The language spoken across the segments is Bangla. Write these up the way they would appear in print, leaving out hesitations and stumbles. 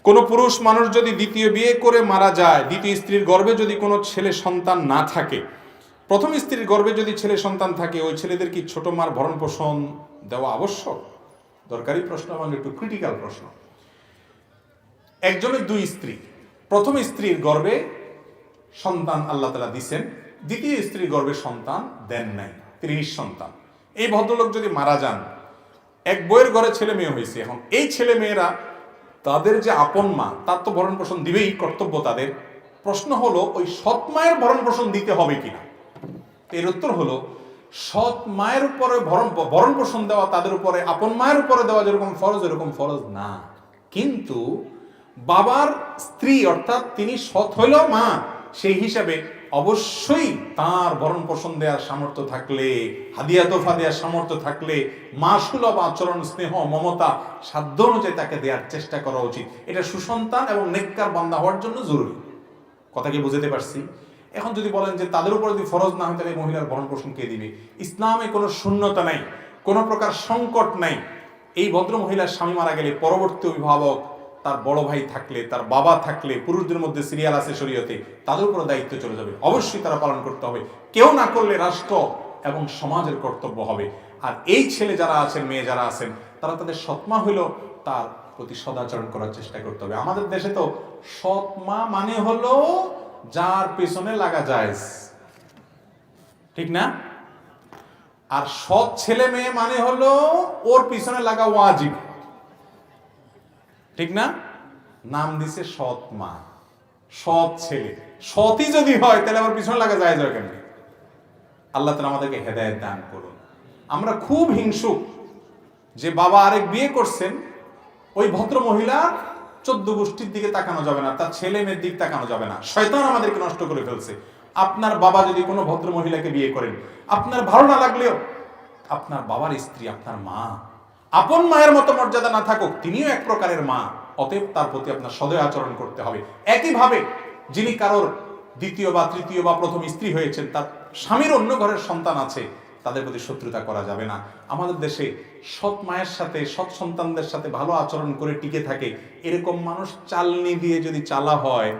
কোনো পুরুষ মানুষ যদি দ্বিতীয় বিয়ে করে মারা যায়, দ্বিতীয় স্ত্রীর গর্ভে যদি কোনো ছেলে সন্তান না থাকে, প্রথম স্ত্রীর গর্ভে যদি ছেলে সন্তান থাকে, ওই ছেলেদের কি ছোট মার ভরণ পোষণ দেওয়া আবশ্যক? দরকারি প্রশ্ন এবং একটু ক্রিটিক্যাল প্রশ্ন। একজনের দুই স্ত্রী, প্রথম স্ত্রীর গর্ভে সন্তান আল্লাহ তাআলা দিছেন, দ্বিতীয় স্ত্রীর গর্ভে সন্তান দেন নাই, 30 সন্তান। এই ভদ্রলোক যদি মারা যান, এক বইয়ের ঘরে ছেলে মেয়ে হয়েছে, এখন এই ছেলে মেয়েরা তাদের যে আপন মা, তার তো ভরণ পোষণ দিবেই, কর্তব্য তাদের। প্রশ্ন হলো ওই সৎ মায়ের ভরণ পোষণ দিতে হবে কিনা। এর উত্তর হলো সৎ মায়ের উপরে ভরণ পোষণ দেওয়া তাদের উপরে আপন মায়ের উপরে দেওয়া যেরকম ফরজ, এরকম ফরজ না। কিন্তু বাবার স্ত্রী অর্থাৎ তিনি সৎ হইল মা, সেই হিসাবে অবশ্যই তার ভরণ পোষণ দেওয়ার সামর্থ্য থাকলে, হাদিয়া তোফা দেওয়ার সামর্থ্য থাকলে, মা সুলভ আচরণ, স্নেহ, মমতা সাধ্য অনুযায়ী তাকে দেওয়ার চেষ্টা করা উচিত। এটা সুসন্তান এবং নেককার বান্দা হওয়ার জন্য জরুরি। কথা কি বুঝতে পারছি? এখন যদি বলেন যে তাদের উপর যদি ফরজ না হয় তাহলে মহিলার ভরণ পোষণ কে দিবে? ইসলামে কোনো শূন্যতা নাই, কোনো প্রকার সংকট নাই। এই ভদ্র মহিলার স্বামী মারা গেলে পরবর্তী অভিভাবক, তার বড় ভাই থাকলে, তার বাবা থাকলে, পুরুষদের মধ্যে সিরিয়াল আছে শরীয়তে, তাদের উপর দায়িত্ব চলে যাবে, অবশ্যই তারা পালন করতে হবে। কেউ না করলে রাষ্ট্র এবং সমাজের কর্তব্য হবে। আর এই ছেলে যারা আছেন, মেয়ে যারা আছেন, তারা তাদের সৎমা হইল তার প্রতি সদাচরণ করার চেষ্টা করতে হবে। আমাদের দেশে তো সৎমা মানে হলো যার পেছনে লাগা যায়, ঠিক না? আর সৎ ছেলে মেয়ে মানে হলো ওর পিছনে লাগা ওয়াজিব, ঠিক না? নাম দিছে সৎ মা, সৎ ছেলে। সৎই যদি হয় তাহলে আমার পিছনে লাগা যায় কেন? আল্লাহ তাআলা আমাদেরকে হেদায়েত দান করুন। আমরা খুব হিংসুক যে বাবা আরেক বিয়ে করছেন, ওই ভদ্র মহিলা 14 গোষ্ঠীর দিকে তাকানো যাবে না, তার ছেলে মেয়ের দিকে তাকানো যাবে না। শয়তান আমাদেরকে নষ্ট করে ফেলছে। আপনার বাবা যদি কোনো ভদ্র মহিলাকে বিয়ে করেন, আপনার ভালো না লাগলেও আপনার বাবার স্ত্রী, আপনার মা, আপন মায়ের মতো মর্যাদা না থাকুক, তিনিও এক প্রকারের মা। অতএব তার প্রতি আপনার সদয় আচরণ করতে হবে। একইভাবে যিনি কারোর দ্বিতীয় বা তৃতীয় বা প্রথম স্ত্রী হয়েছেন, তার স্বামীর অন্য ঘরের সন্তান আছে, তাদের প্রতি শত্রুতা করা যাবে না। আমাদের দেশে সৎ মায়ের সাথে, সৎ সন্তানদের সাথে ভালো আচরণ করে টিকে থাকে, এরকম মানুষ চালনি দিয়ে যদি চালা হয়,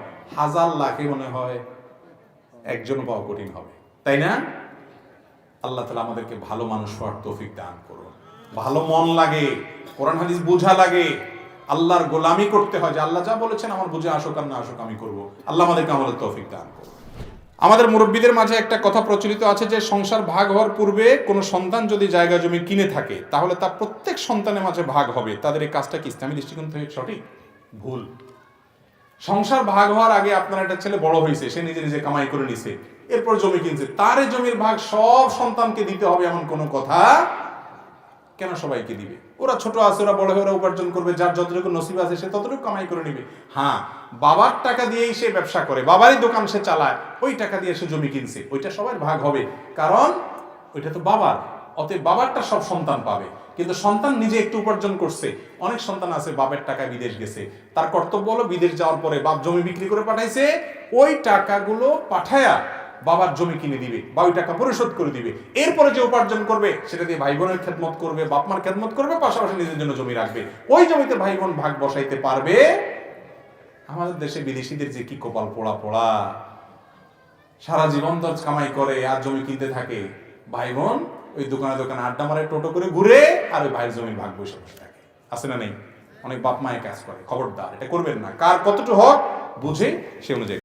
1000 লাখে মনে হয় একজন পাওয়া কঠিন হবে, তাই না? আল্লাহ তাআলা আমাদেরকে ভালো মানুষ হওয়ার তৌফিক দান করুন। ভালো মন লাগে, কোরআন হাদিস বোঝা লাগে, আল্লাহর গোলামি করতে হয়, যে আল্লাহ যা বলেছেন আমার বুঝে আসুক আর না আসুক আমি করব। আল্লাহ আমাদেরকে আমাদের তৌফিক দান করুন। আমাদের মুরব্বীদের মাঝে একটা কথা প্রচলিত আছে যে সংসার ভাগ হওয়ার পূর্বে কোনো সন্তান যদি জায়গা জমি কিনে থাকে, তাহলে তার প্রত্যেক সন্তানের মাঝে ভাগ হবে। তাদের এই কাজটা কি ইসলামী দৃষ্টিকোণ থেকে সঠিক? ভুল। সংসার ভাগ হওয়ার আগে আপনার একটা ছেলে বড় হয়েছে, সে নিজে নিজে কামাই করে নিছে, এরপর জমি কিনছে, তার এই জমির ভাগ সব সন্তানকে দিতে হবে এমন কোনো কথা কেন সবাইকে দিবে? ওরা ছোট আছে, ওরা বড় হয়ে ওরা উপার্জন করবে, যার যতটুকু নসিব আছে সে ততটুকু কামাই করে নিবে। হ্যাঁ, বাবার টাকা দিয়েই সে ব্যবসা করে, বাবারই দোকান সে চালায়, ওই টাকা দিয়ে সে জমি কিনছে, ওইটা সবার ভাগ হবে, কারণ ওইটা তো বাবার। অতএব বাবারটা সব সন্তান পাবে। কিন্তু সন্তান নিজে একটু উপার্জন করছে, অনেক সন্তান আছে বাপের টাকায় বিদেশ গেছে, তার কর্তব্য হলো বিদেশ যাওয়ার পরে বাপ জমি বিক্রি করে পাঠাইছে, ওই টাকাগুলো পাঠায়া বাবার জমি কিনে দিবে বা ওই টাকা পরিশোধ করে দিবে। এরপরে যে উপার্জন করবে সেটা দিয়ে ভাই বোনের খেদমত করবে, বাপ মার খেদমত করবে, পাশাপাশি নিজের জন্য জমি রাখবে, ওই জমিতে ভাই বোন ভাগ বসাইতে পারবে। আমাদের দেশে বিদেশিদের যে কি কপাল পোড়া পোড়া, সারা জীবন তো কামাই করে আর জমি কিনতে থাকে, ভাই বোন ওই দোকানে দোকানে আড্ডা মারে, টোটো করে ঘুরে, আর ওই ভাইয়ের জমির ভাগ বসে বসে থাকে। আছে না নেই? অনেক বাপ মায়ের কাজ করে। খবরদার এটা করবেন না। কার কতটুকু হক বুঝে সে অনুযায়ী